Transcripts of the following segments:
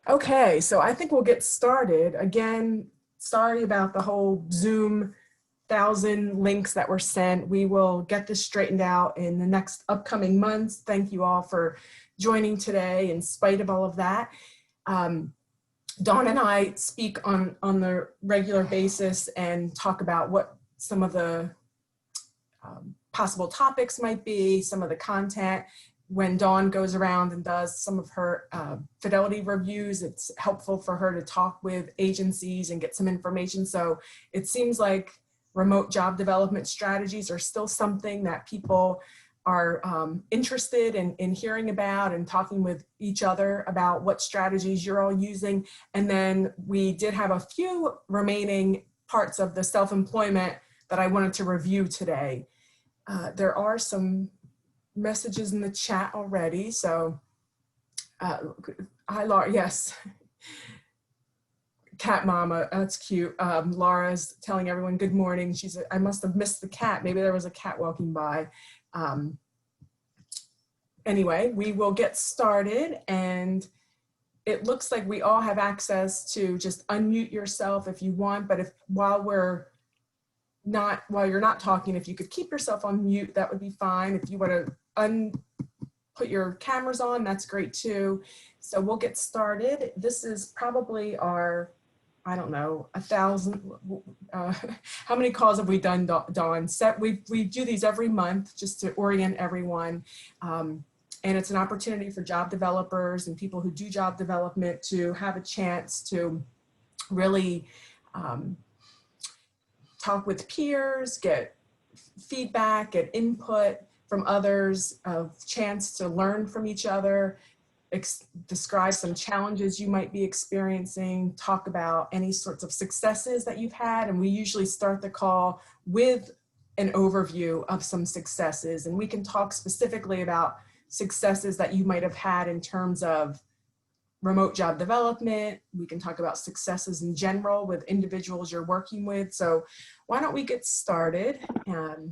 Okay, so I think we'll get started. Again, sorry about the whole Zoom 1,000 links that were sent. We will get this straightened out in the next upcoming months. Thank you all for joining today in spite of all of that. Dawn and I speak on the regular basis and talk about what some of the possible topics might be, some of the content. When Dawn goes around and does some of her fidelity reviews, it's helpful for her to talk with agencies and get some information. So it seems like remote job development strategies are still something that people are interested in hearing about and talking with each other about what strategies you're all using. And then we did have a few remaining parts of the self-employment that I wanted to review today. There are some messages in the chat already. So, hi Laura, yes. Cat mama, that's cute. Laura's telling everyone good morning. She said, I must have missed the cat. Maybe there was a cat walking by. Anyway, we will get started, and it looks like we all have access to just unmute yourself if you want, but while you're not talking, if you could keep yourself on mute, that would be fine. If you want to put your cameras on, that's great too. So we'll get started. This is probably our, I don't know, 1,000. How many calls have we done, Dawn? We do these every month just to orient everyone. And it's an opportunity for job developers and people who do job development to have a chance to really talk with peers, get feedback, get input from others, a chance to learn from each other, describe some challenges you might be experiencing, talk about any sorts of successes that you've had. And we usually start the call with an overview of some successes. And we can talk specifically about successes that you might have had in terms of remote job development. We can talk about successes in general with individuals you're working with. So why don't we get started?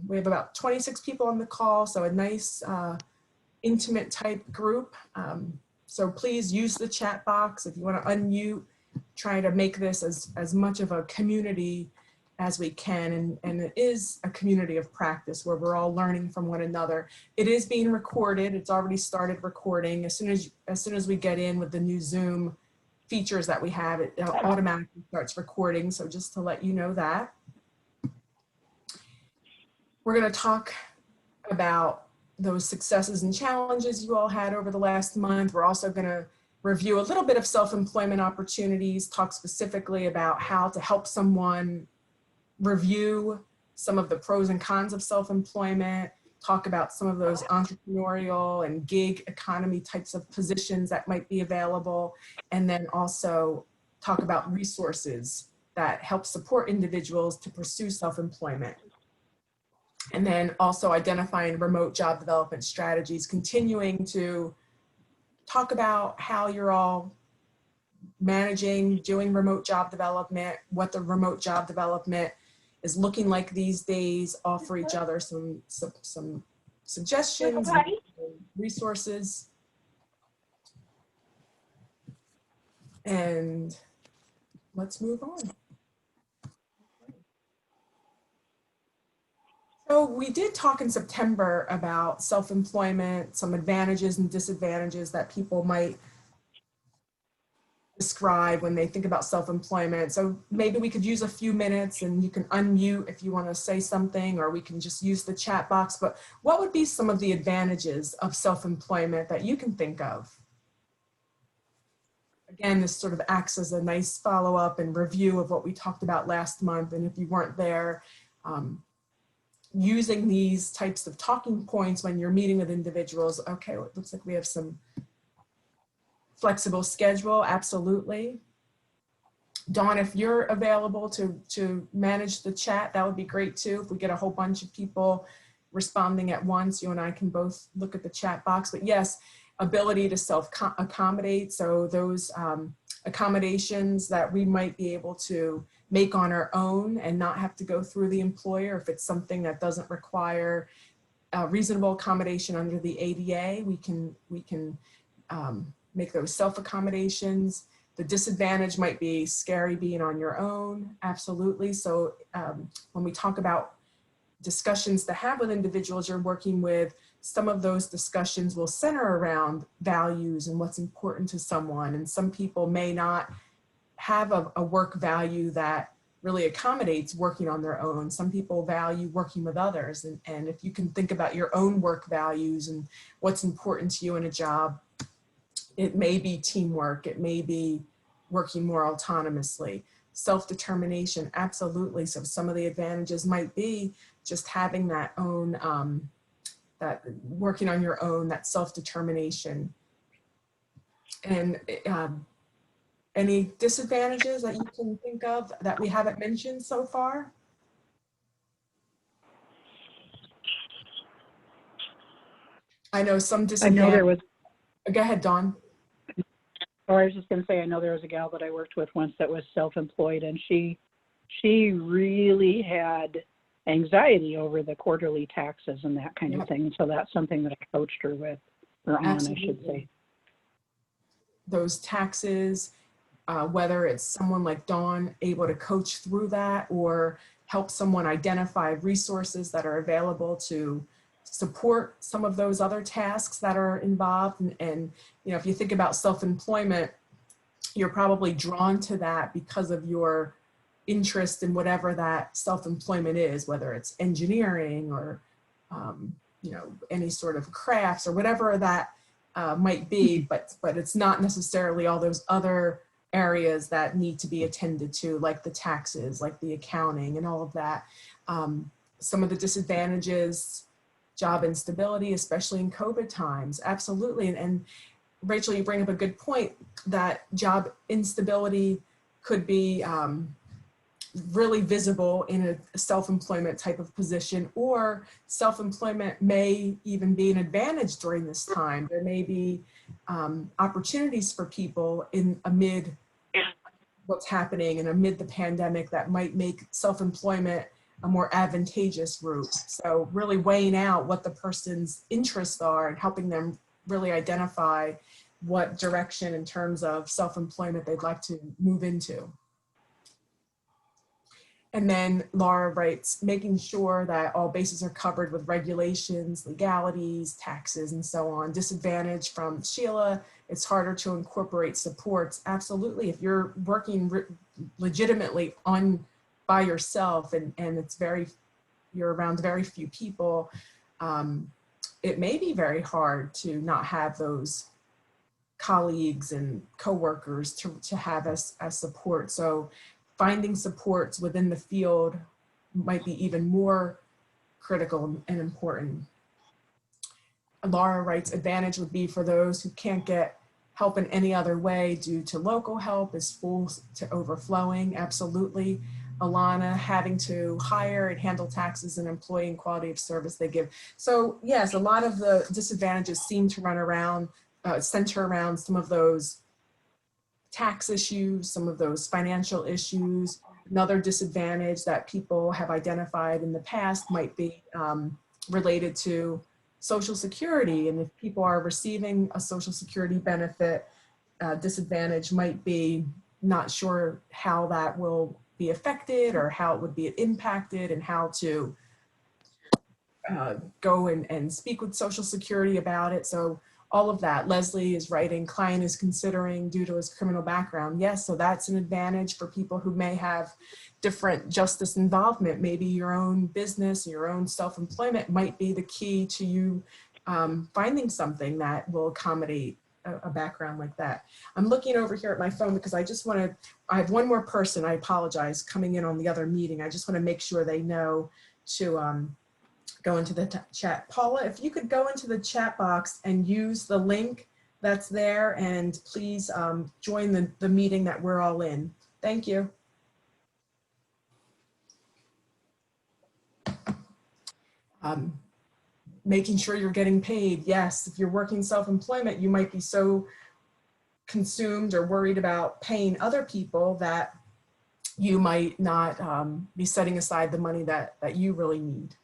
We have about 26 people on the call, so a nice intimate type group. So please use the chat box if you want to unmute, try to make this as much of a community as we can. And it is a community of practice where we're all learning from one another. It is being recorded. It's already started recording. As soon as we get in with the new Zoom features that we have, it automatically starts recording. So just to let you know that. We're going to talk about those successes and challenges you all had over the last month. We're also going to review a little bit of self-employment opportunities, talk specifically about how to help someone review some of the pros and cons of self-employment, talk about some of those entrepreneurial and gig economy types of positions that might be available, and then also talk about resources that help support individuals to pursue self-employment. And then also identifying remote job development strategies, continuing to talk about how you're all managing, doing remote job development, what the remote job development is looking like these days, offer each other some suggestions, and resources. And let's move on. So we did talk in September about self-employment, some advantages and disadvantages that people might describe when they think about self-employment. So maybe we could use a few minutes and you can unmute if you want to say something, or we can just use the chat box. But what would be some of the advantages of self-employment that you can think of? Again, this sort of acts as a nice follow-up and review of what we talked about last month. And if you weren't there, using these types of talking points when you're meeting with individuals. Okay, well, it looks like we have some flexible schedule, absolutely. Dawn, if you're available to manage the chat, that would be great too. If we get a whole bunch of people responding at once, you and I can both look at the chat box. But yes, ability to self-accommodate. So those accommodations that we might be able to make on our own and not have to go through the employer. If it's something that doesn't require a reasonable accommodation under the ADA, we can make those self-accommodations. The disadvantage might be scary being on your own, absolutely. So when we talk about discussions to have with individuals you're working with, some of those discussions will center around values and what's important to someone. And some people may not have a work value that really accommodates working on their own. Some people value working with others. And if you can think about your own work values and what's important to you in a job, it may be teamwork, it may be working more autonomously. Self-determination, absolutely. So some of the advantages might be just having that own, that working on your own, that self-determination. And any disadvantages that you can think of that we haven't mentioned so far? I know some disadvantages. I know there was, Go ahead, Dawn. or I was just going to say, I know there was a gal that I worked with once that was self-employed, and she really had anxiety over the quarterly taxes and that kind of thing. So that's something that I coached her with, or on, Absolutely. I should say. Those taxes, whether it's someone like Dawn able to coach through that or help someone identify resources that are available to support some of those other tasks that are involved. And you know, if you think about self-employment, you're probably drawn to that because of your interest in whatever that self-employment is, whether it's engineering or you know, any sort of crafts or whatever that might be, but it's not necessarily all those other areas that need to be attended to, like the taxes, like the accounting and all of that. Some of the disadvantages, job instability, especially in COVID times, absolutely. And Rachel, you bring up a good point that job instability could be really visible in a self-employment type of position, or self-employment may even be an advantage during this time. There may be opportunities for people amid what's happening and amid the pandemic that might make self-employment a more advantageous route. So really weighing out what the person's interests are and helping them really identify what direction in terms of self-employment they'd like to move into. And then Laura writes, making sure that all bases are covered with regulations, legalities, taxes, and so on. Disadvantage from Sheila, it's harder to incorporate supports. Absolutely, if you're working legitimately by yourself and you're around very few people, it may be very hard to not have those colleagues and coworkers to have as support. So finding supports within the field might be even more critical and important. Laura writes, advantage would be for those who can't get help in any other way due to local help is full to overflowing. Absolutely. Alana, having to hire and handle taxes and employee and quality of service they give. So yes, a lot of the disadvantages seem to run around, center around some of those tax issues, some of those financial issues. Another disadvantage that people have identified in the past might be related to Social Security. And if people are receiving a Social Security benefit, disadvantage might be not sure how that will be affected or how it would be impacted and how to go and speak with Social Security about it. So all of that. Leslie is writing, client is considering due to his criminal background. Yes, so that's an advantage for people who may have different justice involvement. Maybe your own business, your own self-employment might be the key to you finding something that will accommodate a background like that. I'm looking over here at my phone because I just want to, I have one more person, I apologize, coming in on the other meeting. I just want to make sure they know to go into the chat. Paula, if you could go into the chat box and use the link that's there, and please join the meeting that we're all in. Thank you. Making sure you're getting paid. Yes, if you're working self-employment, you might be so consumed or worried about paying other people that you might not be setting aside the money that you really need.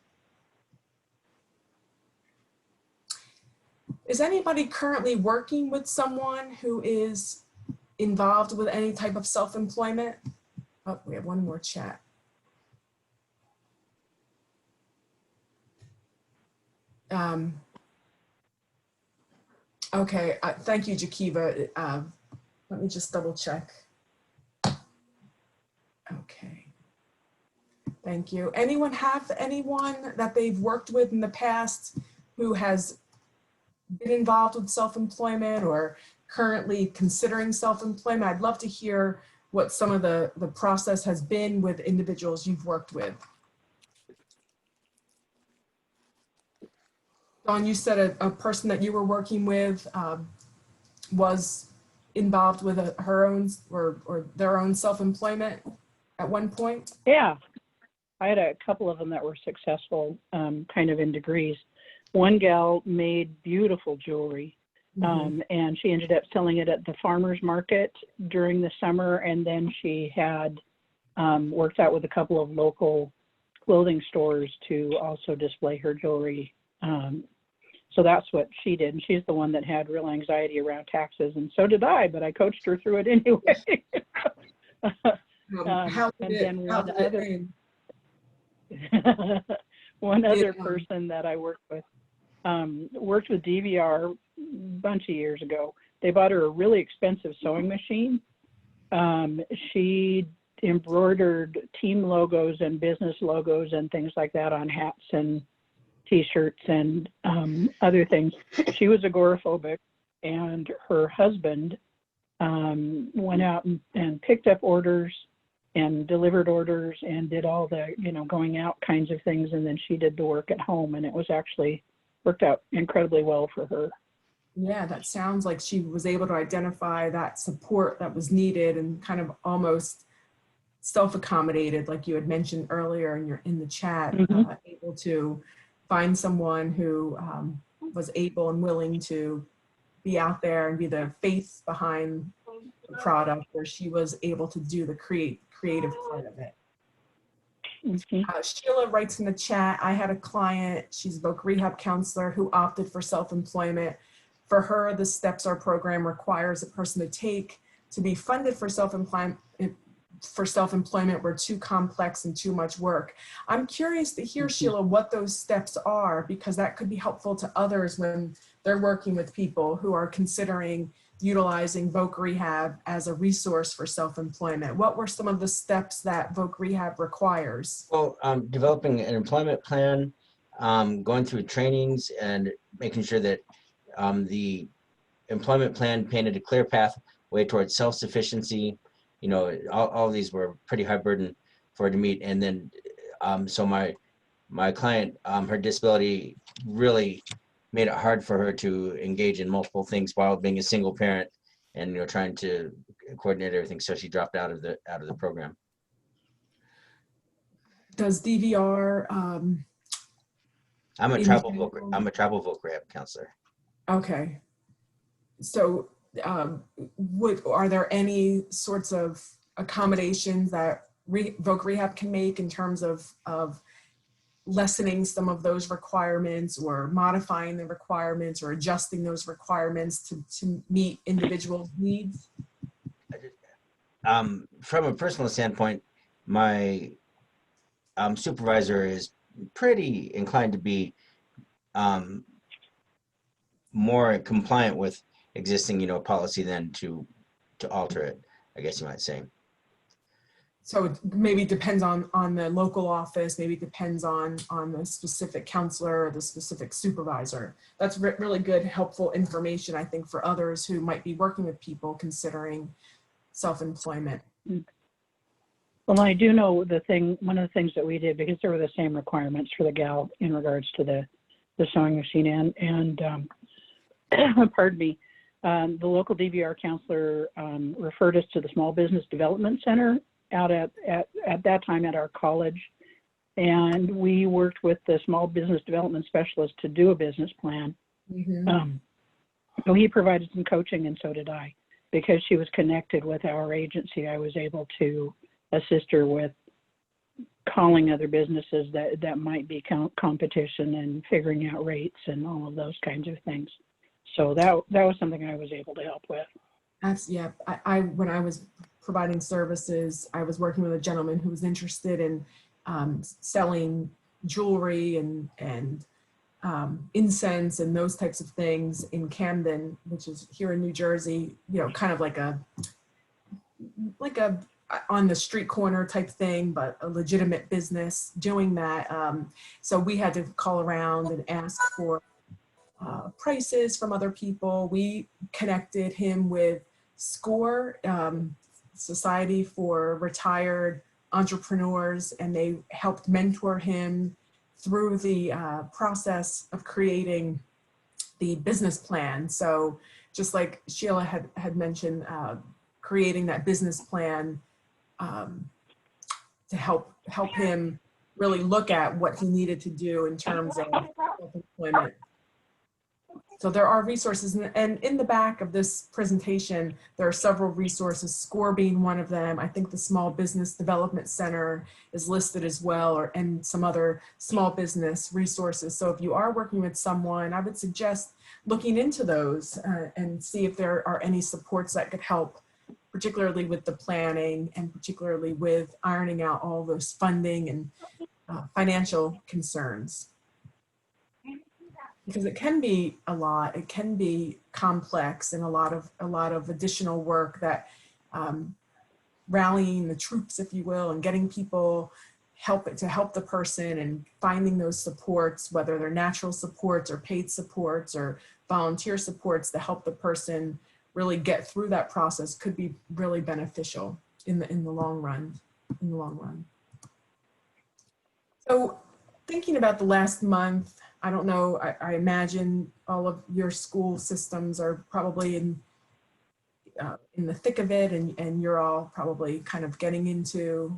Is anybody currently working with someone who is involved with any type of self-employment? Oh, we have one more chat. Okay, thank you, Jakiva. Let me just double check. Okay, thank you. Anyone have anyone that they've worked with in the past who has been involved with self-employment or currently considering self-employment? I'd love to hear what some of the process has been with individuals you've worked with. Dawn, you said a person that you were working with was involved with her own or their own self-employment at one point? Yeah, I had a couple of them that were successful, kind of in degrees. One gal made beautiful jewelry, and she ended up selling it at the farmer's market during the summer, and then she had worked out with a couple of local clothing stores to also display her jewelry. So that's what she did, and she's the one that had real anxiety around taxes, and so did I, but I coached her through it anyway. One other person that I worked with DVR a bunch of years ago. They bought her a really expensive sewing machine. She embroidered team logos and business logos and things like that on hats and T-shirts and other things. She was agoraphobic, and her husband went out and picked up orders and delivered orders and did all the, going out kinds of things. And then she did the work at home, and it was actually worked out incredibly well for her. Yeah, that sounds like she was able to identify that support that was needed and kind of almost self-accommodated, like you had mentioned earlier in the chat, able to find someone who was able and willing to be out there and be the face behind the product, where she was able to do the creative part of it. Sheila writes in the chat, I had a client, she's a voc rehab counselor, who opted for self-employment. For her, the steps our program requires a person to take to be funded for self-employment were too complex and too much work. I'm curious to hear, Sheila, what those steps are, because that could be helpful to others when they're working with people who are considering utilizing voc rehab as a resource for self-employment. What were some of the steps that voc rehab requires? Well, developing an employment plan, going through trainings, and making sure that the employment plan painted a clear pathway towards self-sufficiency. All of these were pretty high burden for her to meet. And then, so my client, her disability really made it hard for her to engage in multiple things while being a single parent and, trying to coordinate everything. So she dropped out of the program. Does DVR, I'm a travel voc rehab counselor. Okay. So are there any sorts of accommodations that voc rehab can make in terms of lessening some of those requirements, or modifying the requirements, or adjusting those requirements to meet individual needs? From a personal standpoint, my supervisor is pretty inclined to be more compliant with existing, policy than to alter it, I guess you might say. So it maybe depends on the local office, maybe depends on the specific counselor or the specific supervisor. That's really good, helpful information, I think, for others who might be working with people considering self-employment. Well, I do know one of the things that we did, because there were the same requirements for the gal in regards to the sewing machine and pardon me, the local DVR counselor referred us to the Small Business Development Center out at that time at our college. And we worked with the small business development specialist to do a business plan. So he provided some coaching, and so did I. Because she was connected with our agency, I was able to assist her with calling other businesses that might be competition and figuring out rates and all of those kinds of things. So that was something I was able to help with. Yeah, when I was providing services, I was working with a gentleman who was interested in selling jewelry and incense and those types of things in Camden, which is here in New Jersey. You know, kind of like a on the street corner type thing, but a legitimate business doing that. So we had to call around and ask for prices from other people. We connected him with SCORE, Society for Retired Entrepreneurs, and they helped mentor him through the process of creating the business plan. So just like Sheila had mentioned, creating that business plan to help him really look at what he needed to do in terms of self-employment. So there are resources, and in the back of this presentation, there are several resources, SCORE being one of them. I think the Small Business Development Center is listed as well, and some other small business resources. So if you are working with someone, I would suggest looking into those and see if there are any supports that could help, particularly with the planning and particularly with ironing out all those funding and financial concerns. Because it can be a lot, it can be complex, and a lot of additional work that rallying the troops, if you will, and getting people to help the person and finding those supports, whether they're natural supports or paid supports or volunteer supports to help the person really get through that process, could be really beneficial in the long run. So thinking about the last month, I don't know, I imagine all of your school systems are probably in the thick of it, and you're all probably kind of getting into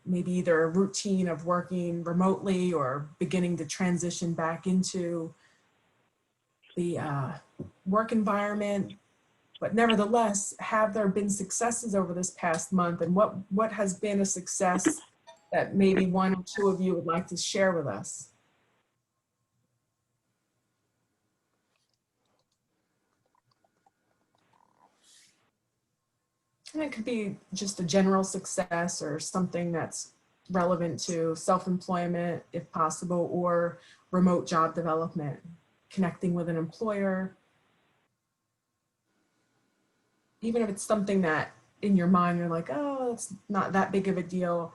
maybe either a routine of working remotely or beginning to transition back into the work environment. But nevertheless, have there been successes over this past month, and what has been a success that maybe one or two of you would like to share with us? And it could be just a general success or something that's relevant to self-employment, if possible, or remote job development, connecting with an employer. Even if it's something that in your mind, you're like, oh, it's not that big of a deal.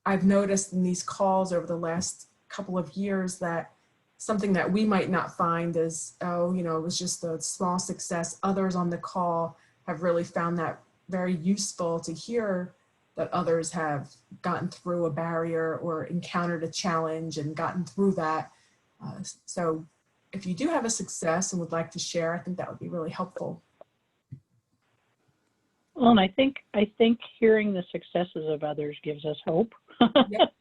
I've noticed in these calls over the last couple of years that something that we might not find is, oh, you know, it was just a small success. Others on the call have really found that very useful to hear that others have gotten through a barrier or encountered a challenge and gotten through that. So if you do have a success and would like to share, I think that would be really helpful. Well, and I think hearing the successes of others gives us hope. Yep.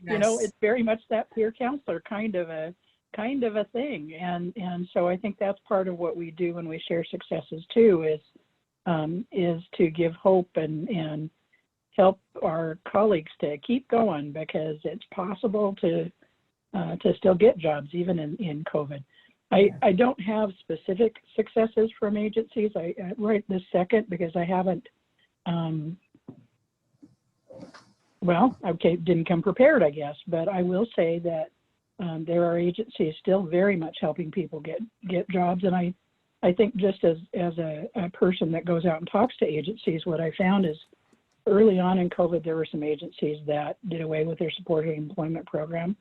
You know, Yes. it's very much that peer counselor kind of a thing, and so I think that's part of what we do when we share successes too, is to give hope and help our colleagues to keep going, because it's possible to still get jobs even in COVID. I don't have specific successes from agencies right this second, because I haven't, didn't come prepared, I guess, but I will say that there are agencies still very much helping people get jobs. And I think just as a person that goes out and talks to agencies, what I found is early on in COVID, there were some agencies that did away with their supported employment program.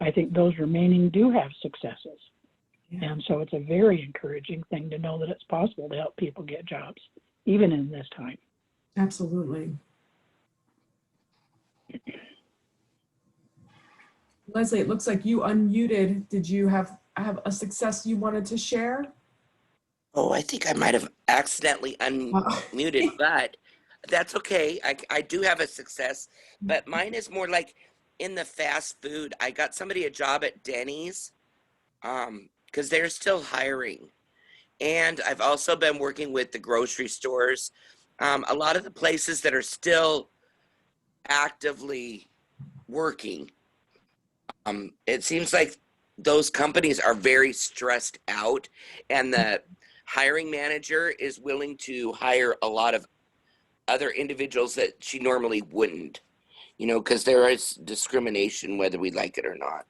I think those remaining do have successes. Yeah. And so it's a very encouraging thing to know that it's possible to help people get jobs, even in this time. Absolutely. Leslie, it looks like you unmuted. Did you have a success you wanted to share? Oh, I think I might have accidentally unmuted, but that's okay. I do have a success, but mine is more like in the fast food. I got somebody a job at Denny's because they're still hiring. And I've also been working with the grocery stores. A lot of the places that are still actively working. It seems like those companies are very stressed out, and the hiring manager is willing to hire a lot of other individuals that she normally wouldn't, because there is discrimination whether we like it or not.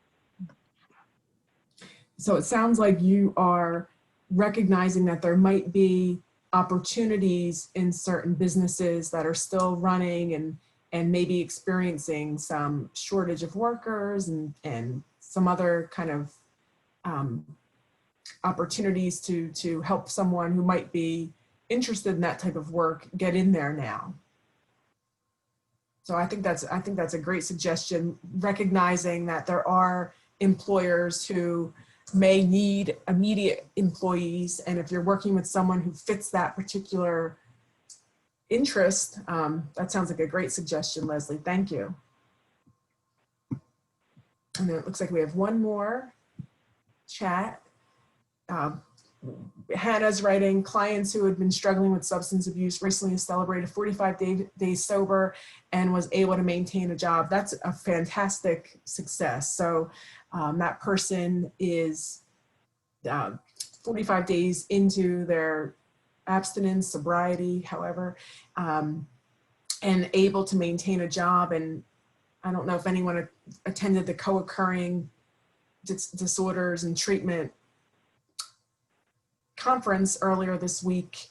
So it sounds like you are recognizing that there might be opportunities in certain businesses that are still running and maybe experiencing some shortage of workers and some other kind of opportunities to help someone who might be interested in that type of work get in there now. So I think that's a great suggestion, recognizing that there are employers who may need immediate employees, and if you're working with someone who fits that particular interest, that sounds like a great suggestion, Leslie. Thank you. And then it looks like we have one more chat. Hannah's writing, clients who had been struggling with substance abuse recently celebrated 45 days sober and was able to maintain a job. That's a fantastic success. So that person is 45 days into their abstinence, sobriety, however, and able to maintain a job. And I don't know if anyone attended the co-occurring disorders and treatment conference earlier this week.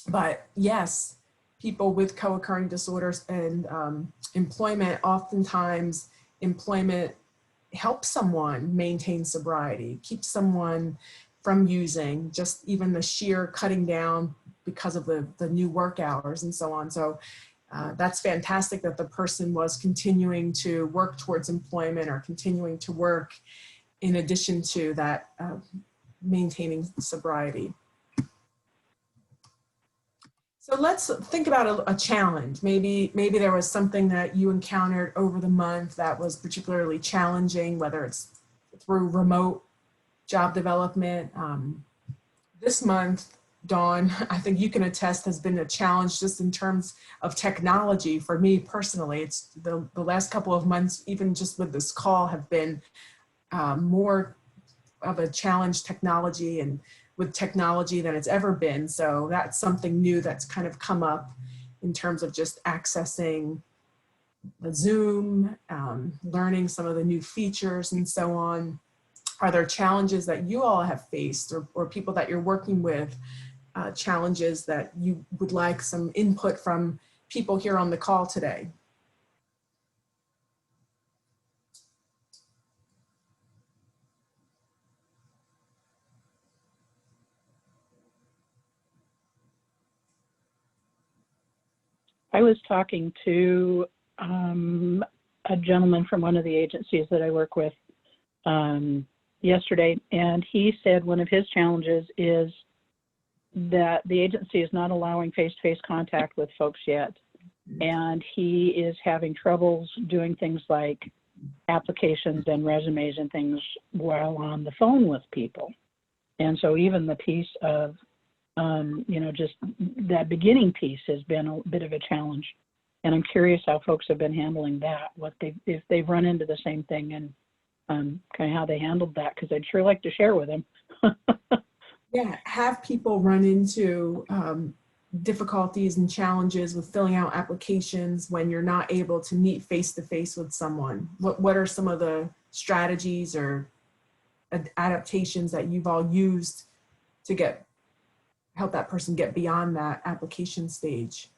But yes, people with co-occurring disorders and employment, oftentimes employment helps someone maintain sobriety, keeps someone from using, just even the sheer cutting down because of the new work hours and so on. So that's fantastic that the person was continuing to work towards employment or continuing to work in addition to that maintaining sobriety. So let's think about a challenge. Maybe there was something that you encountered over the month that was particularly challenging, whether it's through remote job development. This month, Dawn, I think you can attest, has been a challenge just in terms of technology for me personally. It's the last couple of months, even just with this call, have been more of a challenge with technology than it's ever been. So that's something new that's kind of come up in terms of just accessing the Zoom, learning some of the new features and so on. Are there challenges that you all have faced or people that you're working with, challenges that you would like some input from people here on the call today? I was talking to a gentleman from one of the agencies that I work with yesterday, and he said one of his challenges is that the agency is not allowing face-to-face contact with folks yet, and he is having troubles doing things like applications and resumes and things while on the phone with people. And so even the piece of just that beginning piece has been a bit of a challenge. And I'm curious how folks have been handling that, if they've run into the same thing and kind of how they handled that, because I'd sure like to share with them. Yeah, have people run into difficulties and challenges with filling out applications when you're not able to meet face-to-face with someone? What are some of the strategies or adaptations that you've all used to help that person get beyond that application stage?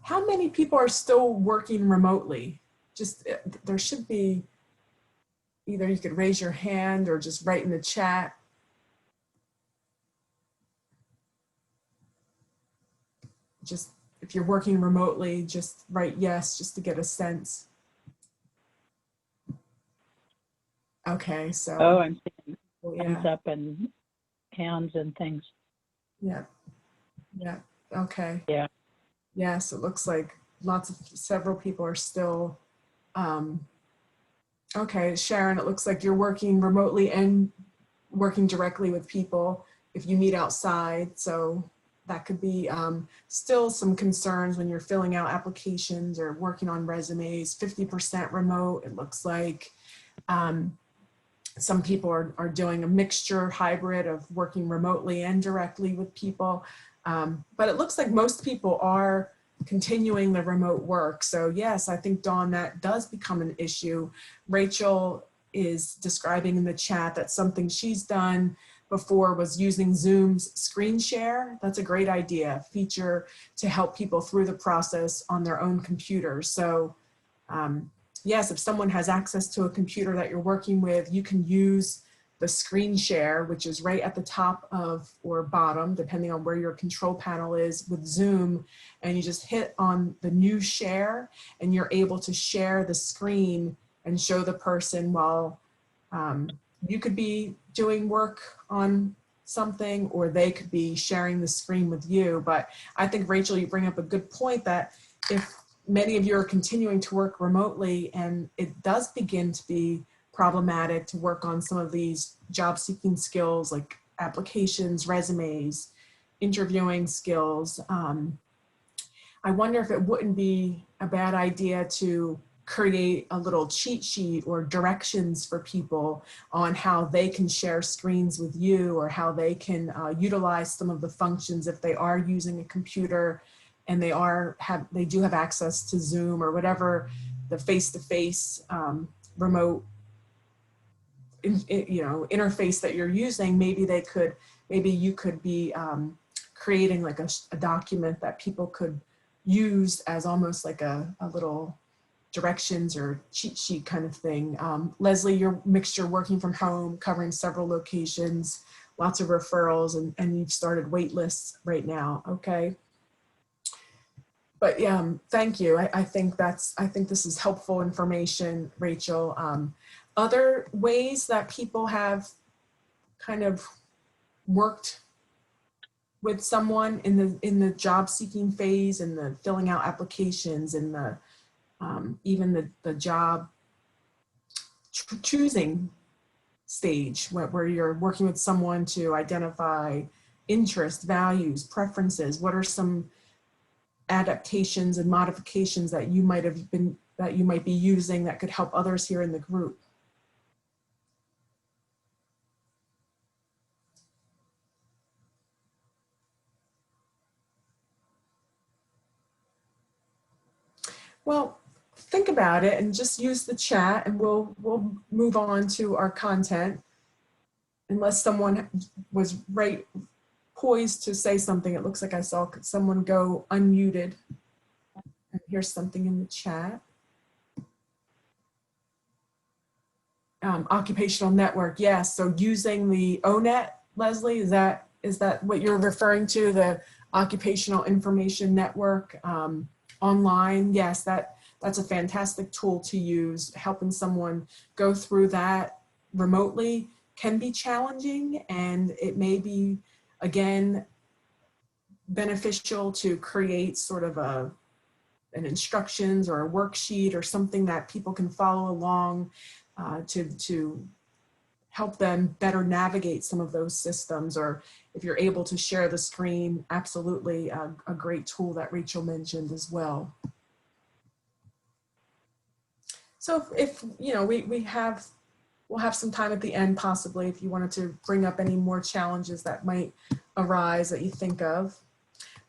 How many people are still working remotely? Just, there should be, either you could raise your hand or just write in the chat. Just, if you're working remotely, just write yes, just to get a sense. Okay, so. Oh, I'm seeing yeah. thumbs up and hands and things. Yeah, yeah, okay. Yeah. Yes, it looks like several people are still, okay, Sharon, it looks like you're working remotely and working directly with people if you meet outside, so that could be still some concerns when you're filling out applications or working on resumes. 50% remote, it looks like. Some people are doing a mixture hybrid of working remotely and directly with people. But it looks like most people are continuing the remote work. So yes, I think, Dawn, that does become an issue. Rachel is describing in the chat that something she's done before was using Zoom's screen share. That's a great idea, feature to help people through the process on their own computer. So yes, if someone has access to a computer that you're working with, you can use the screen share, which is right at the top of or bottom, depending on where your control panel is with Zoom, and you just hit on the new share and you're able to share the screen and show the person while you could be doing work on something or they could be sharing the screen with you. But I think, Rachel, you bring up a good point that if many of you are continuing to work remotely and it does begin to be problematic to work on some of these job seeking skills like applications, resumes, interviewing skills, I wonder if it wouldn't be a bad idea to create a little cheat sheet or directions for people on how they can share screens with you or how they can utilize some of the functions if they are using a computer and they do have access to Zoom or whatever the face-to-face remote interface that you're using. Maybe you could be creating like a document that people could use as almost like a little directions or cheat sheet kind of thing. Leslie, your mixture working from home, covering several locations, lots of referrals, and you've started wait lists right now. Okay. But thank you. I think this is helpful information, Rachel. Other ways that people have kind of worked with someone in the job seeking phase and the filling out applications and the even the job choosing stage where you're working with someone to identify interests, values, preferences. What are some adaptations and modifications that you might be using that could help others here in the group? Well, think about it and just use the chat and we'll move on to our content unless someone was poised to say something. It looks like I saw someone go unmuted. And here's something in the chat. Occupational network, yes. So using the ONET, Leslie, is that what you're referring to? The Occupational Information Network online? Yes, that's a fantastic tool to use. Helping someone go through that remotely can be challenging, and it may be, again, beneficial to create sort of an instructions or a worksheet or something that people can follow along to help them better navigate some of those systems. Or if you're able to share the screen, absolutely a great tool that Rachel mentioned as well. So if you know, we'll have some time at the end possibly if you wanted to bring up any more challenges that might arise that you think of.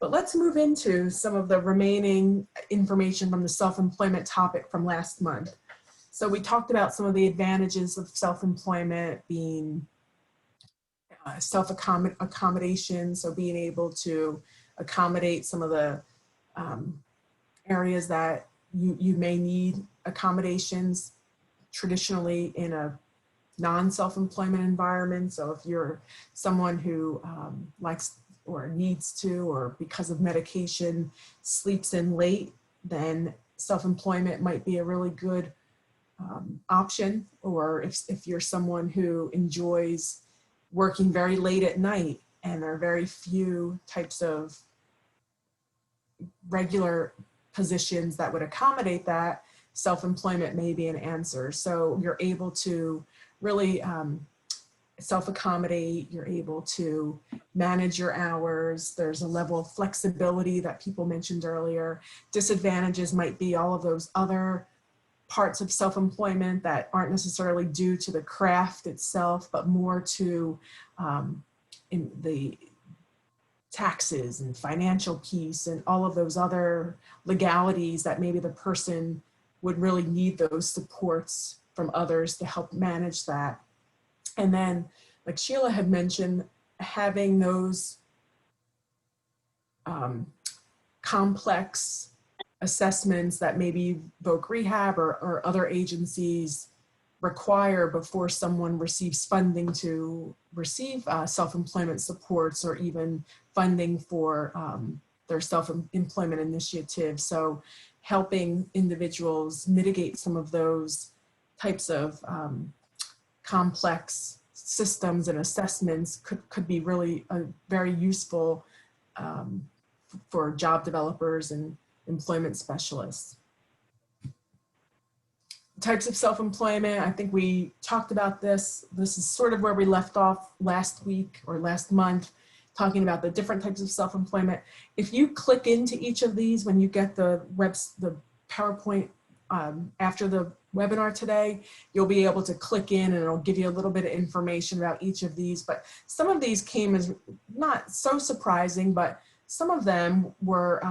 But let's move into some of the remaining information from the self-employment topic from last month. So we talked about some of the advantages of self-employment being self-accommodation, so being able to accommodate some of the areas that you may need accommodations traditionally in a non-self-employment environment. So if you're someone who likes or needs to, or because of medication, sleeps in late, then self-employment might be a really good option. Or if you're someone who enjoys working very late at night and there are very few types of regular positions that would accommodate that, self-employment may be an answer. So you're able to really self-accommodate, you're able to manage your hours. There's a level of flexibility that people mentioned earlier. Disadvantages might be all of those other parts of self-employment that aren't necessarily due to the craft itself, but more to in the taxes and financial piece and all of those other legalities that maybe the person would really need those supports from others to help manage that. And then, like Sheila had mentioned, having those complex assessments that maybe Voc Rehab or other agencies require before someone receives funding to receive self-employment supports or even funding for their self-employment initiative. So helping individuals mitigate some of those types of complex systems and assessments could be really very useful for job developers and employment specialists. Types of self-employment, I think we talked about this. This is sort of where we left off last week or last month, talking about the different types of self-employment. If you click into each of these when you get the PowerPoint after the webinar today, you'll be able to click in and it'll give you a little bit of information about each of these. But some of these came as not so surprising, but some of them were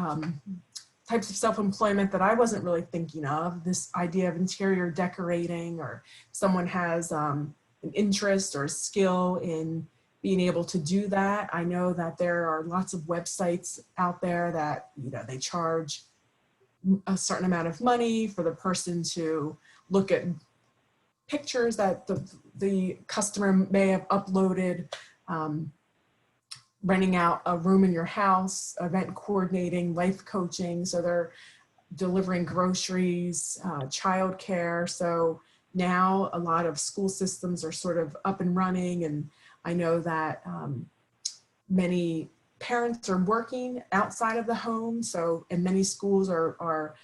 types of self-employment that I wasn't really thinking of. This idea of interior decorating, or someone has an interest or skill in being able to do that. I know that there are lots of websites out there that, you know, they charge a certain amount of money for the person to look at pictures that the customer may have uploaded, renting out a room in your house, event coordinating, life coaching. So they're delivering groceries, childcare. So now a lot of school systems are sort of up and running. And I know that many parents are working outside of the home. So, and many schools are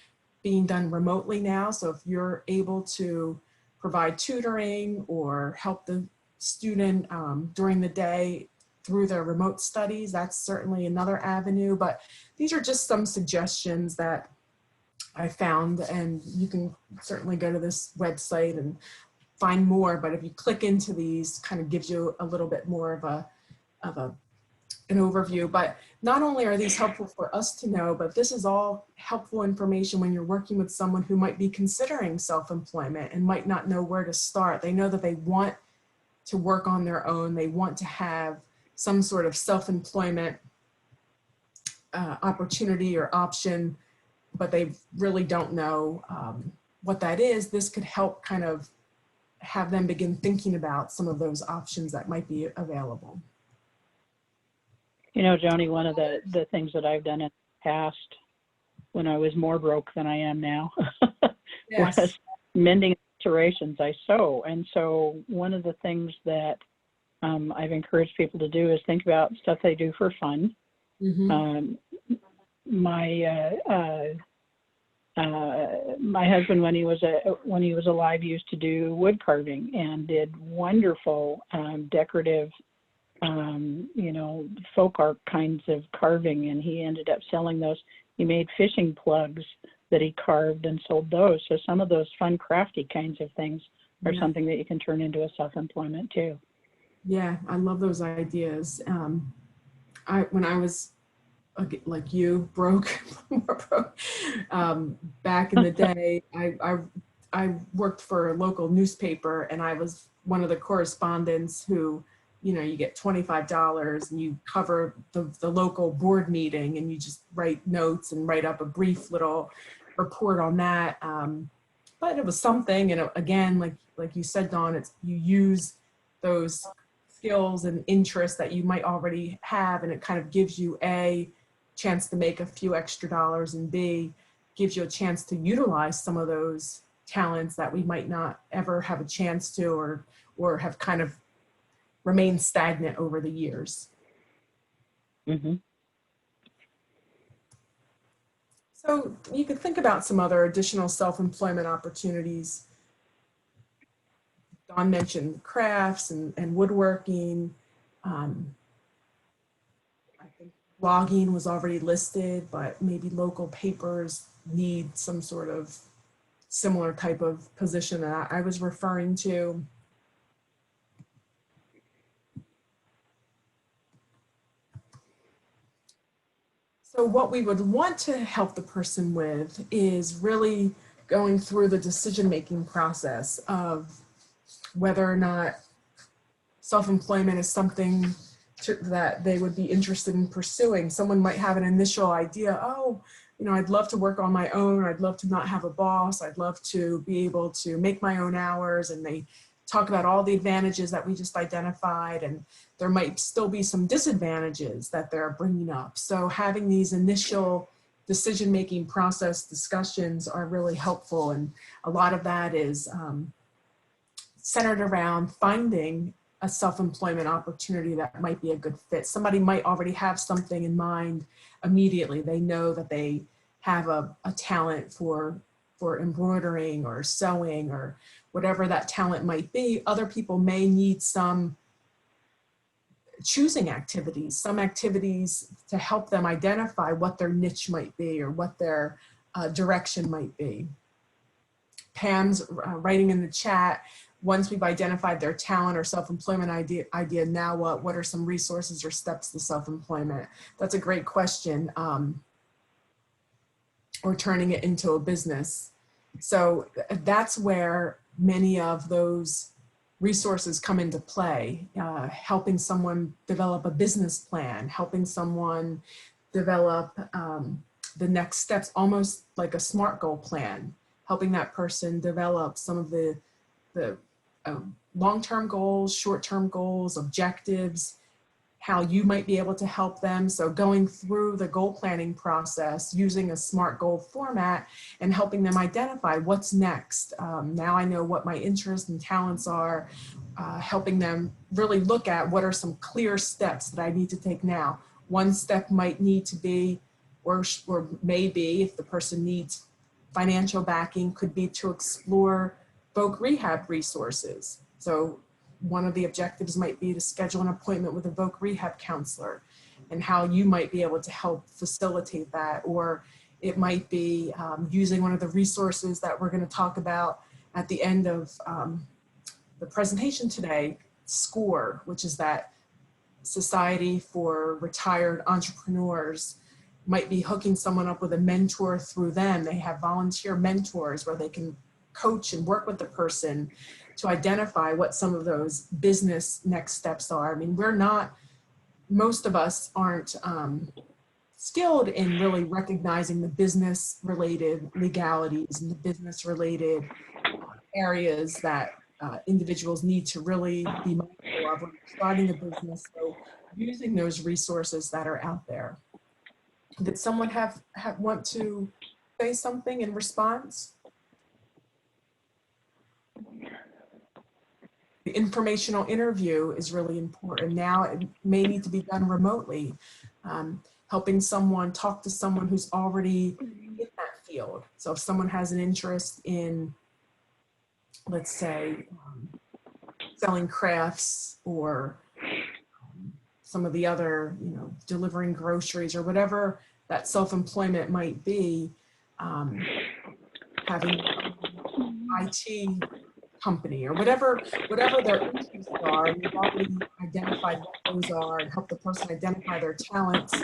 being done remotely now. So if you're able to provide tutoring or help the student during the day through their remote studies, that's certainly another avenue. But these are just some suggestions that I found, and you can certainly go to this website and find more. But if you click into these, kind of gives you a little bit more of an overview. But not only are these helpful for us to know, but this is all helpful information when you're working with someone who might be considering self-employment and might not know where to start. They know that they want to work on their own. They want to have some sort of self-employment opportunity or option, but they really don't know what that is. This could help kind of have them begin thinking about some of those options that might be available. You know, Joni, one of the things that I've done in the past when I was more broke than I am now Yes. was mending alterations. I sew. And so one of the things that I've encouraged people to do is think about stuff they do for fun. Mm-hmm. My husband, when he was alive, used to do wood carving and did wonderful decorative, you know, folk art kinds of carving, and he ended up selling those. He made fishing plugs that he carved and sold those. So some of those fun, crafty kinds of things are something that you can turn into a self-employment too. Yeah, I love those ideas. When I was like you, broke, back in the day, I worked for a local newspaper, and I was one of the correspondents who, you know, you get $25 and you cover the local board meeting, and you just write notes and write up a brief little report on that. But it was something, and again, like you said, Dawn, it's you use those skills and interests that you might already have, and it kind of gives you a chance to make a few extra dollars, and B, gives you a chance to utilize some of those talents that we might not ever have a chance to, or have kind of remained stagnant over the years. Mm-hmm. So you could think about some other additional self-employment opportunities. Dawn mentioned crafts and woodworking. I think blogging was already listed, but maybe local papers need some sort of similar type of position that I was referring to. So what we would want to help the person with is really going through the decision-making process of whether or not self-employment is something that they would be interested in pursuing. Someone might have an initial idea, oh, you know, I'd love to work on my own. I'd love to not have a boss. I'd love to be able to make my own hours. And they talk about all the advantages that we just identified. And there might still be some disadvantages that they're bringing up. So having these initial decision-making process discussions are really helpful. And a lot of that is centered around finding a self-employment opportunity that might be a good fit. Somebody might already have something in mind immediately. They know that they have a talent for embroidering or sewing or whatever that talent might be. Other people may need some choosing activities, some activities to help them identify what their niche might be or what their direction might be. Pam's writing in the chat, once we've identified their talent or self-employment idea, now what are some resources or steps to self-employment? That's a great question. Or turning it into a business. So that's where many of those resources come into play, helping someone develop a business plan, helping someone develop the next steps, almost like a SMART goal plan, helping that person develop some of the long-term goals, short-term goals, objectives, how you might be able to help them. So going through the goal planning process using a SMART goal format and helping them identify what's next. Now I know what my interests and talents are, helping them really look at what are some clear steps that I need to take now. One step might need to be, or maybe if the person needs financial backing, could be to explore voc rehab resources. So one of the objectives might be to schedule an appointment with a voc rehab counselor and how you might be able to help facilitate that. Or it might be using one of the resources that we're going to talk about at the end of the presentation today, SCORE, which is that Society for Retired Entrepreneurs. Might be hooking someone up with a mentor through them. They have volunteer mentors where they can coach and work with the person to identify what some of those business next steps are. I mean, most of us aren't skilled in really recognizing the business related legalities and the business related areas that individuals need to really be mindful of when starting a business. So using those resources that are out there. Did someone want to say something in response? The informational interview is really important. Now it may need to be done remotely, helping someone talk to someone who's already in that field. So if someone has an interest in, let's say, selling crafts or some of the other, delivering groceries or whatever that self-employment might be, having IT company or whatever their interests are, and you've already identified what those are and help the person identify their talents,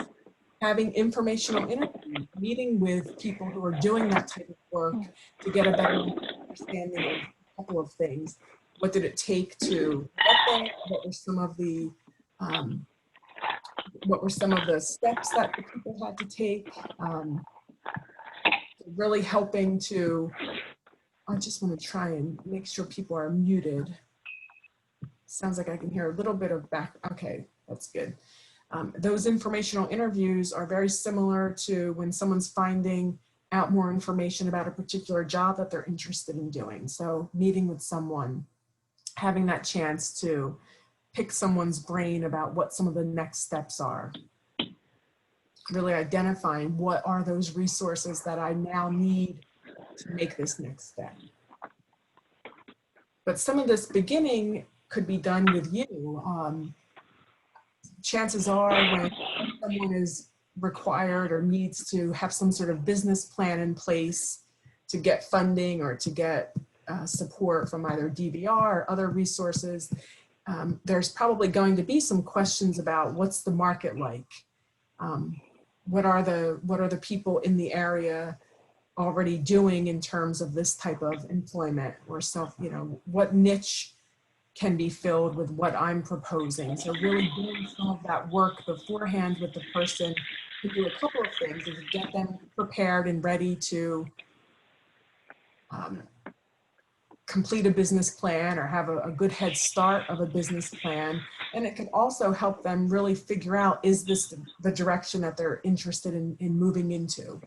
having informational interviews, meeting with people who are doing that type of work to get a better understanding of a couple of things. What did it take to get there? What were some of the steps that the people had to take? Really helping to, I just want to try and make sure people are muted. Sounds like I can hear a little bit of back. Okay, that's good. Those informational interviews are very similar to when someone's finding out more information about a particular job that they're interested in doing. So meeting with someone, having that chance to pick someone's brain about what some of the next steps are. Really identifying what are those resources that I now need to make this next step. But some of this beginning could be done with you. Chances are when someone is required or needs to have some sort of business plan in place to get funding or to get support from either DVR or other resources, there's probably going to be some questions about what's the market like? What are the people in the area already doing in terms of this type of employment or what niche can be filled with what I'm proposing. So really doing some of that work beforehand with the person to do a couple of things is get them prepared and ready to complete a business plan or have a good head start of a business plan. And it can also help them really figure out, is this the direction that they're interested in moving into?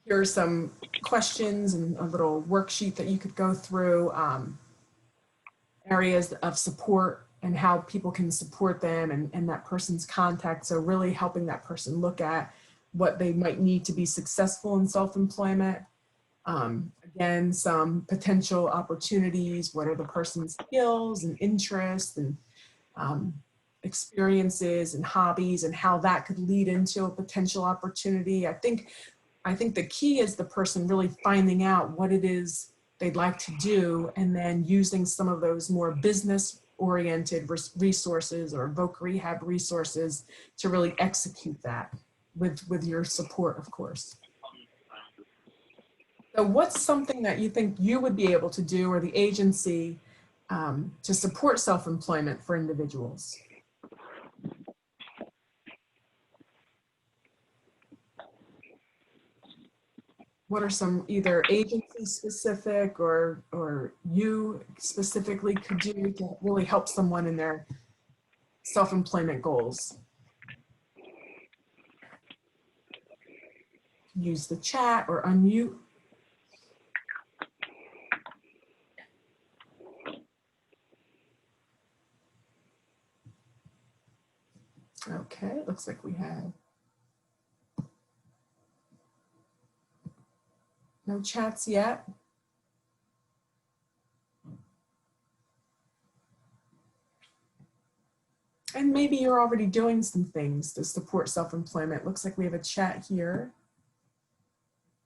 Here are some questions and a little worksheet that you could go through, areas of support and how people can support them and that person's contact. So really helping that person look at what they might need to be successful in self-employment. Again, some potential opportunities, what are the person's skills and interests and experiences and hobbies and how that could lead into a potential opportunity. I think the key is the person really finding out what it is they'd like to do and then using some of those more business-oriented resources or voc rehab resources to really execute that with your support, of course. So what's something that you think you would be able to do or the agency to support self-employment for individuals? What are some either agency specific or you specifically could do to really help someone in their self-employment goals? Use the chat or unmute. Okay, looks like we have no chats yet. And maybe you're already doing some things to support self-employment. Looks like we have a chat here.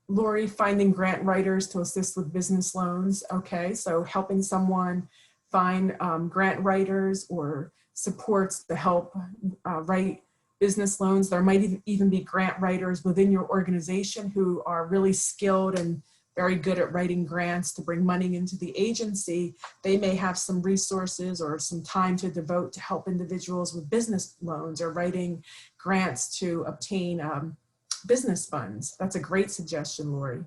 Lori, finding grant writers to assist with business loans. Okay, so helping someone find grant writers or supports to help write business loans. There might even be grant writers within your organization who are really skilled and very good at writing grants to bring money into the agency. They may have some resources or some time to devote to help individuals with business loans or writing grants to obtain business funds. That's a great suggestion, Lori.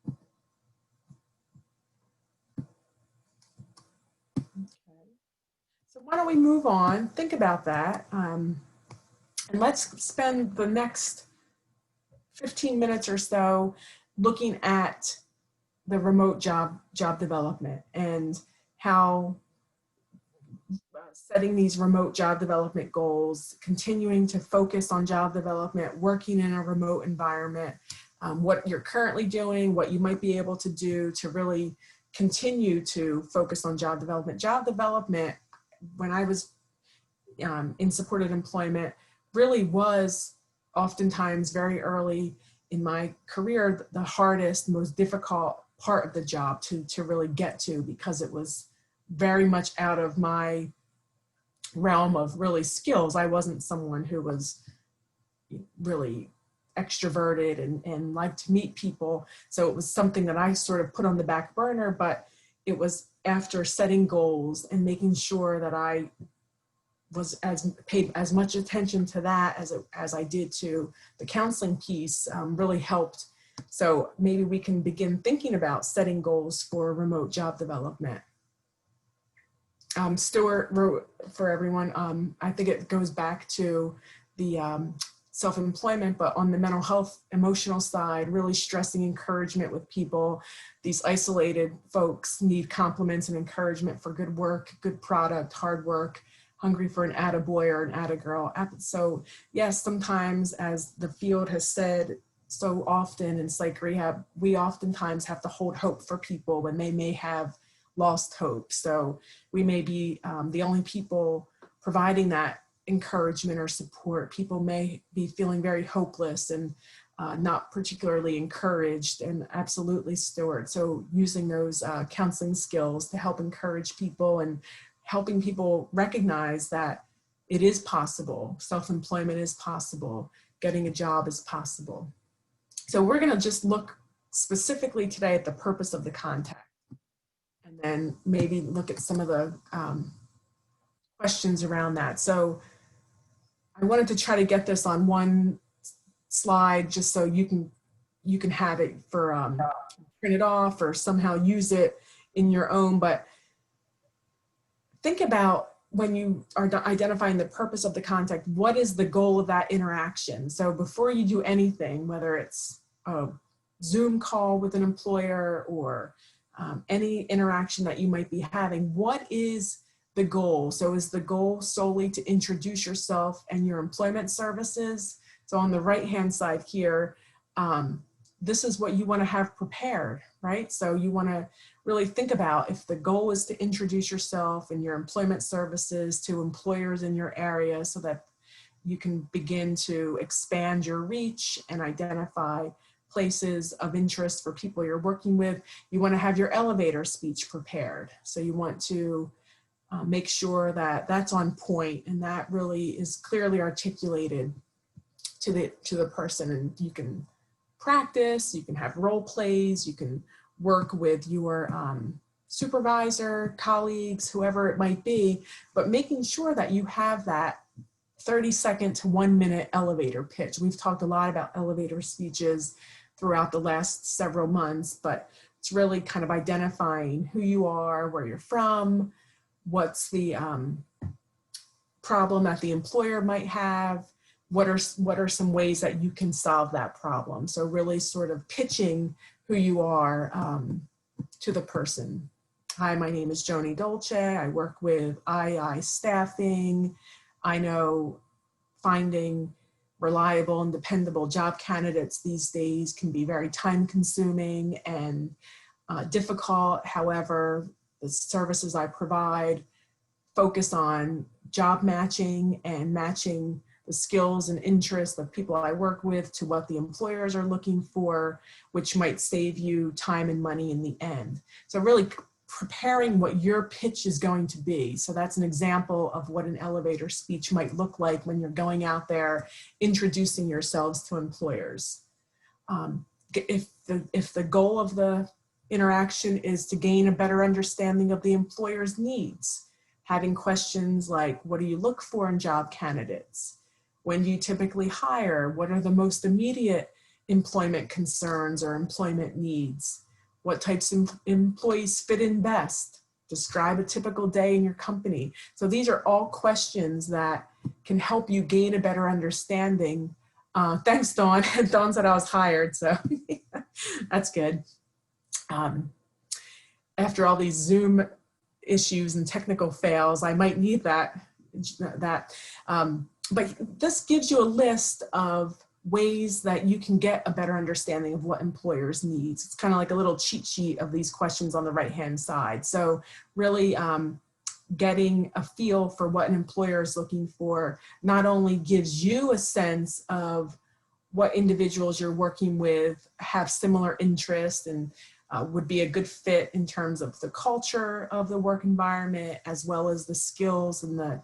Okay. So why don't we move on? Think about that. And let's spend the next 15 minutes or so looking at the remote job development and how setting these remote job development goals, continuing to focus on job development, working in a remote environment, what you're currently doing, what you might be able to do to really continue to focus on job development. Job development, when I was in supported employment, really was oftentimes very early in my career, the hardest, most difficult part of the job to really get to, because it was very much out of my realm of really skills. I wasn't someone who was really extroverted and liked to meet people. So it was something that I sort of put on the back burner, but it was after setting goals and making sure that I was paid as much attention to that as I did to the counseling piece, really helped. So maybe we can begin thinking about setting goals for remote job development. Stuart wrote for everyone, I think it goes back to the self-employment, but on the mental health, emotional side, really stressing encouragement with people. These isolated folks need compliments and encouragement for good work, good product, hard work. hungry for an attaboy or an attagirl. So yes, sometimes, as the field has said so often in psych rehab, we oftentimes have to hold hope for people when they may have lost hope. So we may be the only people providing that encouragement or support. People may be feeling very hopeless and not particularly encouraged, and absolutely, Stuart. So using those counseling skills to help encourage people and helping people recognize that it is possible. Self-employment is possible. Getting a job is possible. So we're going to just look specifically today at the purpose of the contact, and then maybe look at some of the questions around that. So I wanted to try to get this on one slide just so you can have it for print it off or somehow use it in your own. But think about, when you are identifying the purpose of the contact, what is the goal of that interaction? So before you do anything, whether it's a Zoom call with an employer or any interaction that you might be having, what is the goal? So is the goal solely to introduce yourself and your employment services? So on the right-hand side here, this is what you want to have prepared, right? So you want to really think about, if the goal is to introduce yourself and your employment services to employers in your area so that you can begin to expand your reach and identify places of interest for people you're working with, you want to have your elevator speech prepared. So you want to make sure that that's on point and that really is clearly articulated to the person. And you can practice, you can have role plays, you can work with your supervisor, colleagues, whoever it might be, but making sure that you have that 30-second to 1-minute elevator pitch. We've talked a lot about elevator speeches throughout the last several months, but it's really kind of identifying who you are, where you're from, what's the problem that the employer might have, what are some ways that you can solve that problem. So really sort of pitching who you are to the person. Hi, my name is Joni Dolce. I work with II Staffing. I know finding reliable and dependable job candidates these days can be very time consuming and difficult. However, the services I provide focus on job matching and matching the skills and interests of people I work with to what the employers are looking for, which might save you time and money in the end. So really preparing what your pitch is going to be. So that's an example of what an elevator speech might look like when you're going out there introducing yourselves to employers. If the goal of the interaction is to gain a better understanding of the employer's needs, having questions like, what do you look for in job candidates? When do you typically hire? What are the most immediate employment concerns or employment needs? What types of employees fit in best? Describe a typical day in your company. So these are all questions that can help you gain a better understanding. Thanks, Dawn. Dawn said I was hired, so that's good. After all these Zoom issues and technical fails, I might need that. But this gives you a list of ways that you can get a better understanding of what employers needs. It's kind of like a little cheat sheet of these questions on the right-hand side. So really getting a feel for what an employer is looking for not only gives you a sense of what individuals you're working with have similar interests and would be a good fit in terms of the culture of the work environment, as well as the skills and the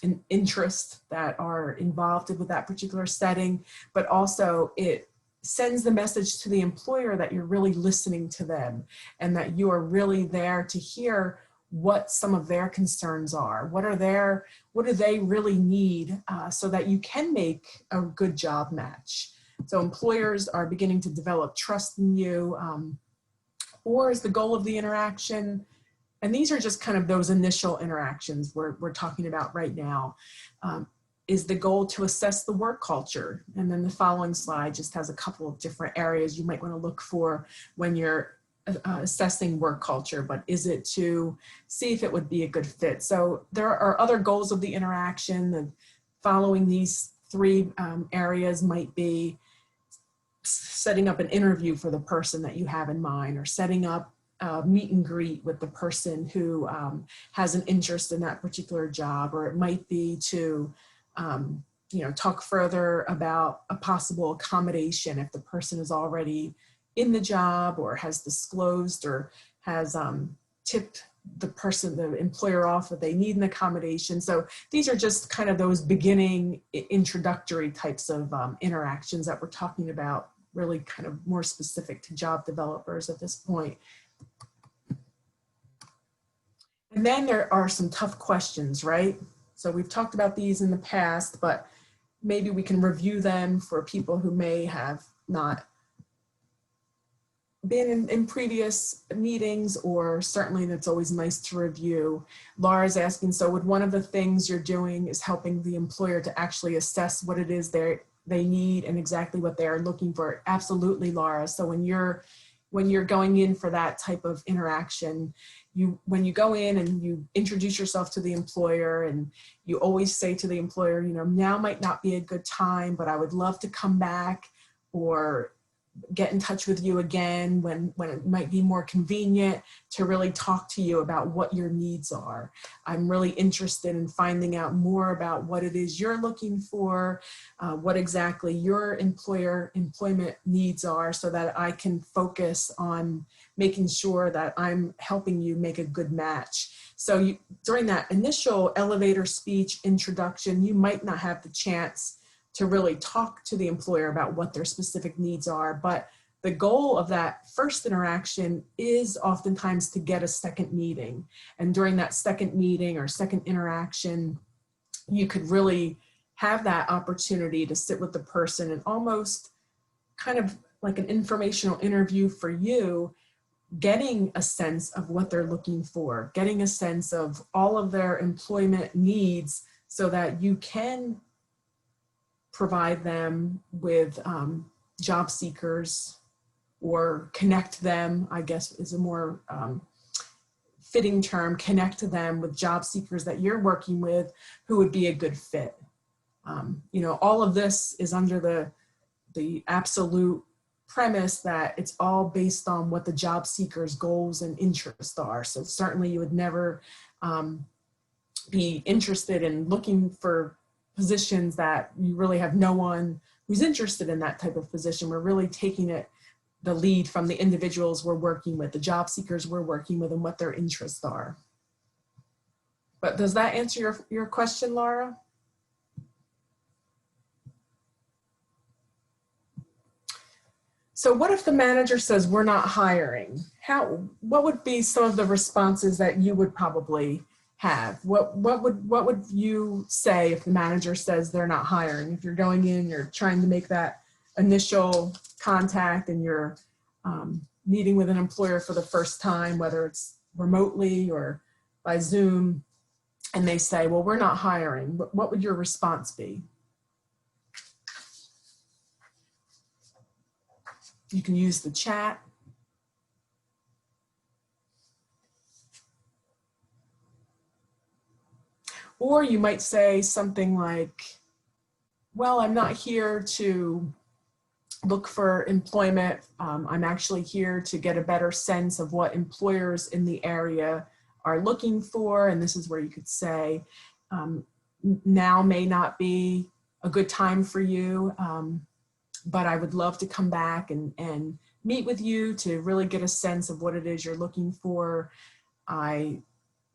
and interests that are involved with that particular setting, but also it sends the message to the employer that you're really listening to them and that you are really there to hear what some of their concerns are. What do they really need so that you can make a good job match? So employers are beginning to develop trust in you, or is the goal of the interaction, and these are just kind of those initial interactions we're talking about right now, is the goal to assess the work culture. And then the following slide just has a couple of different areas you might want to look for when you're assessing work culture, but is it to see if it would be a good fit? So there are other goals of the interaction. And following these three areas might be setting up an interview for the person that you have in mind, or setting up a meet and greet with the person who has an interest in that particular job, or it might be to talk further about a possible accommodation if the person is already in the job or has disclosed or has tipped the employer off that they need an accommodation. So these are just kind of those beginning introductory types of interactions that we're talking about, really kind of more specific to job developers at this point. And then there are some tough questions, right? So we've talked about these in the past, but maybe we can review them for people who may have not been in previous meetings, or certainly that's always nice to review. Laura's asking, so would one of the things you're doing is helping the employer to actually assess what it is they need and exactly what they are looking for? Absolutely, Laura. So when you're going in for that type of interaction, when you go in and you introduce yourself to the employer, and you always say to the employer, now might not be a good time, but I would love to come back or get in touch with you again when it might be more convenient to really talk to you about what your needs are. I'm really interested in finding out more about what it is you're looking for, what exactly your employment needs are, so that I can focus on making sure that I'm helping you make a good match. So during that initial elevator speech introduction, you might not have the chance to really talk to the employer about what their specific needs are. But the goal of that first interaction is oftentimes to get a second meeting. And during that second meeting or second interaction, you could really have that opportunity to sit with the person and almost kind of like an informational interview for you, getting a sense of what they're looking for, getting a sense of all of their employment needs, so that you can provide them with job seekers, or connect them, I guess is a more fitting term, connect them with job seekers that you're working with who would be a good fit. All of this is under the absolute premise that it's all based on what the job seeker's goals and interests are. So certainly you would never be interested in looking for positions that you really have no one who's interested in that type of position. We're really taking the lead from the individuals we're working with, the job seekers we're working with, and what their interests are. But does that answer your question, Laura? So what if the manager says we're not hiring? What would be some of the responses that you would probably have? What would you say if the manager says they're not hiring? If you're going in, you're trying to make that initial contact, and you're meeting with an employer for the first time, whether it's remotely or by Zoom, and they say, well, we're not hiring, what would your response be? You can use the chat. Or you might say something like, well, I'm not here to look for employment. I'm actually here to get a better sense of what employers in the area are looking for. And this is where you could say, now may not be a good time for you, but I would love to come back and meet with you to really get a sense of what it is you're looking for. I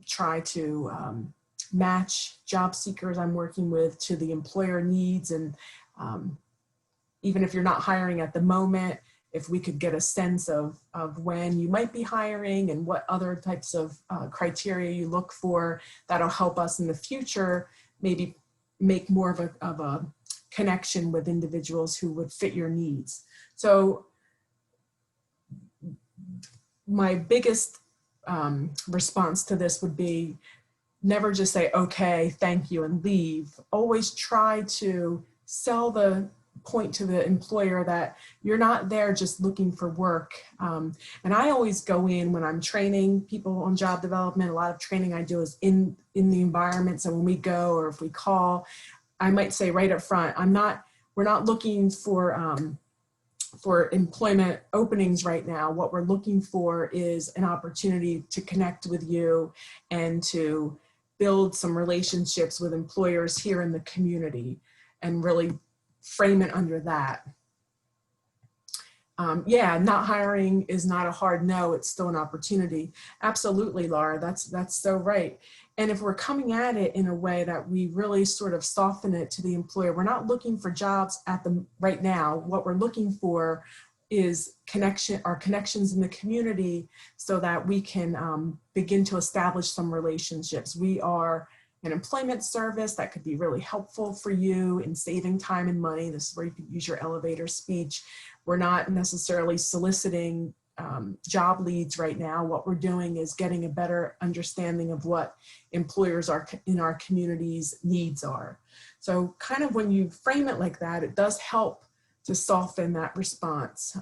try to match job seekers I'm working with to the employer needs. And even if you're not hiring at the moment, if we could get a sense of when you might be hiring and what other types of criteria you look for, that'll help us in the future maybe make more of a connection with individuals who would fit your needs. So my biggest response to this would be, never just say, okay, thank you, and leave. Always try to sell the point to the employer that you're not there just looking for work. And I always go in when I'm training people on job development. A lot of training I do is in the environment. So when we go or if we call, I might say right up front, we're not looking for employment openings right now. What we're looking for is an opportunity to connect with you and to build some relationships with employers here in the community and really frame it under that. Yeah, not hiring is not a hard no, it's still an opportunity. Absolutely, Laura, that's so right. And if we're coming at it in a way that we really sort of soften it to the employer, we're not looking for jobs right now. What we're looking for is our connections in the community so that we can begin to establish some relationships. We are an employment service that could be really helpful for you in saving time and money. This is where you can use your elevator speech. We're not necessarily soliciting job leads right now. What we're doing is getting a better understanding of what employers in our communities' needs are. So kind of when you frame it like that, it does help to soften that response.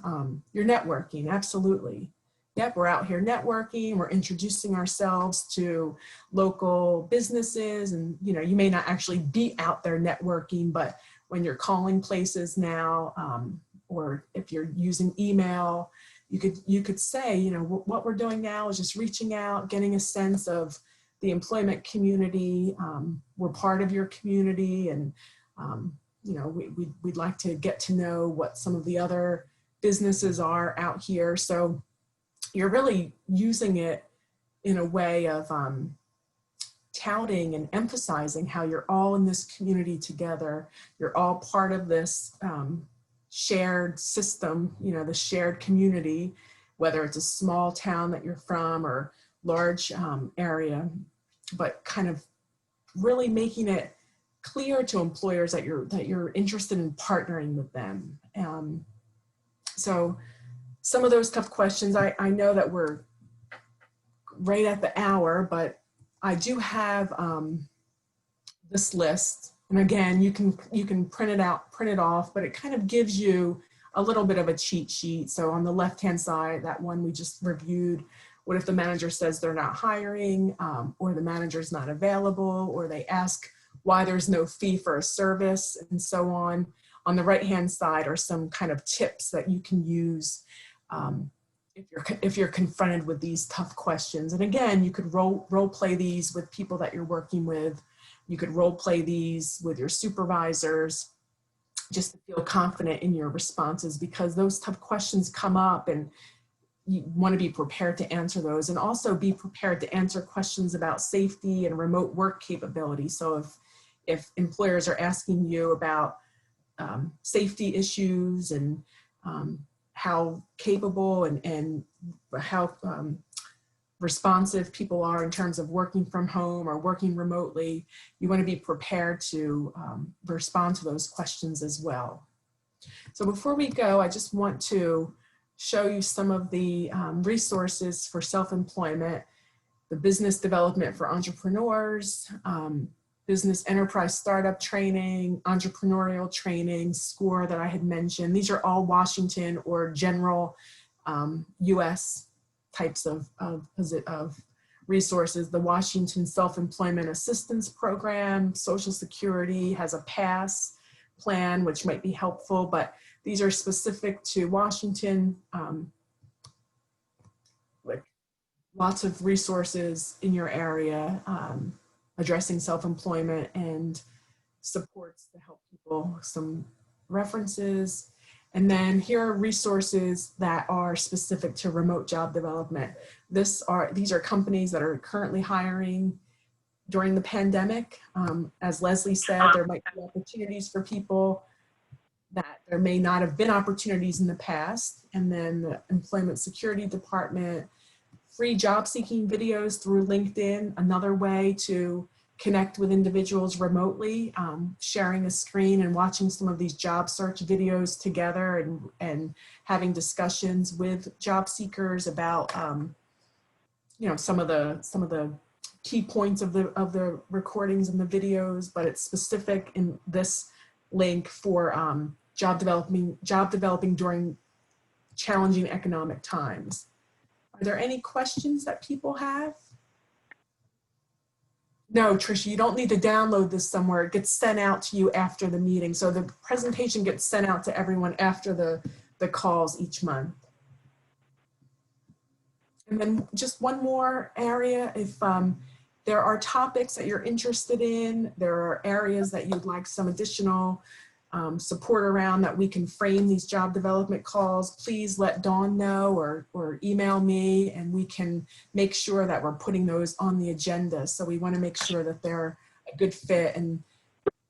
You're networking, absolutely. Yep, we're out here networking, we're introducing ourselves to local businesses, and you may not actually be out there networking, but when you're calling places now, or if you're using email, you could say, what we're doing now is just reaching out, getting a sense of the employment community. We're part of your community, and we'd like to get to know what some of the other businesses are out here. So you're really using it in a way of touting and emphasizing how you're all in this community together. You're all part of this shared system, the shared community, whether it's a small town that you're from or large area, but kind of really making it clear to employers that you're interested in partnering with them. So some of those tough questions, I know that we're right at the hour, but I do have this list. And again, you can print it off, but it kind of gives you a little bit of a cheat sheet. So on the left-hand side, that one we just reviewed, what if the manager says they're not hiring, or the manager's not available, or they ask why there's no fee for a service, and so on. On the right-hand side are some kind of tips that you can use if you're confronted with these tough questions. And again, you could role play these with people that you're working with. You could role play these with your supervisors just to feel confident in your responses, because those tough questions come up and you want to be prepared to answer those, and also be prepared to answer questions about safety and remote work capability. So if employers are asking you about safety issues and how capable and how responsive people are in terms of working from home or working remotely, you want to be prepared to respond to those questions as well. So before we go, I just want to show you some of the resources for self-employment, the business development for entrepreneurs, business enterprise startup training, entrepreneurial training, SCORE that I had mentioned. These are all Washington or general US types of resources. The Washington Self-Employment Assistance Program, Social Security has a PASS plan, which might be helpful, but these are specific to Washington. Like lots of resources in your area addressing self-employment and supports to help people, some references. And then here are resources that are specific to remote job development. These are companies that are currently hiring during the pandemic. As Leslie said, there might be opportunities for people that there may not have been opportunities in the past. And then the Employment Security Department, free job seeking videos through LinkedIn, another way to connect with individuals remotely, sharing a screen and watching some of these job search videos together and having discussions with job seekers about some of the key points of the recordings and the videos, but it's specific in this link for job developing during challenging economic times. Are there any questions that people have? No, Tricia, you don't need to download this somewhere. It gets sent out to you after the meeting. So the presentation gets sent out to everyone after the calls each month. And then just one more area, if there are topics that you're interested in, there are areas that you'd like some additional support around that we can frame these job development calls, please let Dawn know or email me, and we can make sure that we're putting those on the agenda. So we want to make sure that they're a good fit, and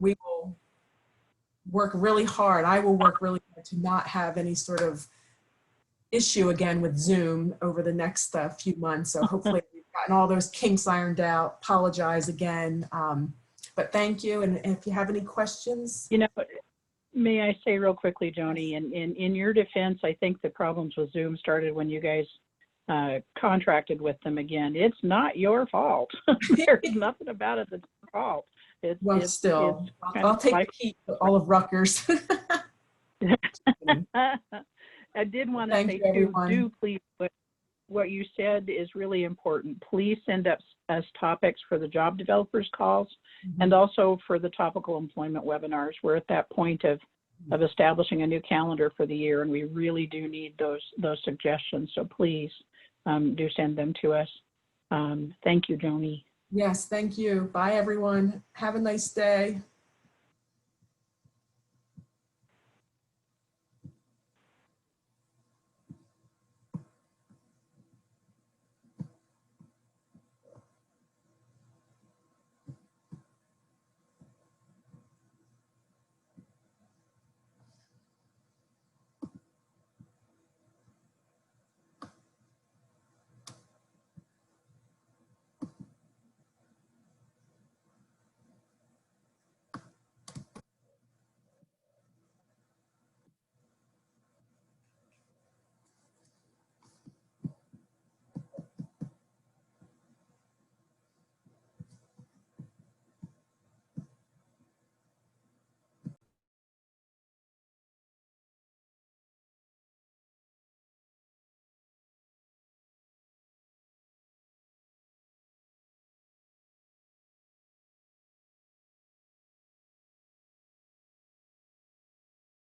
we will work really hard. I will work really hard to not have any sort of issue again with Zoom over the next few months. So hopefully we've gotten all those kinks ironed out. Apologize again. But thank you. And if you have any questions. You know, may I say real quickly, Joni, in your defense, I think the problems with Zoom started when you guys contracted with them again. It's not your fault. There's nothing about it that's your fault. I'll take the heat to all of Rutgers. I did want to say too, do please, what you said is really important. Please send us topics for the job developers calls and also for the topical employment webinars. We're at that point of establishing a new calendar for the year, and we really do need those suggestions. So please do send them to us. Thank you, Joni. Yes, thank you. Bye, everyone. Have a nice day.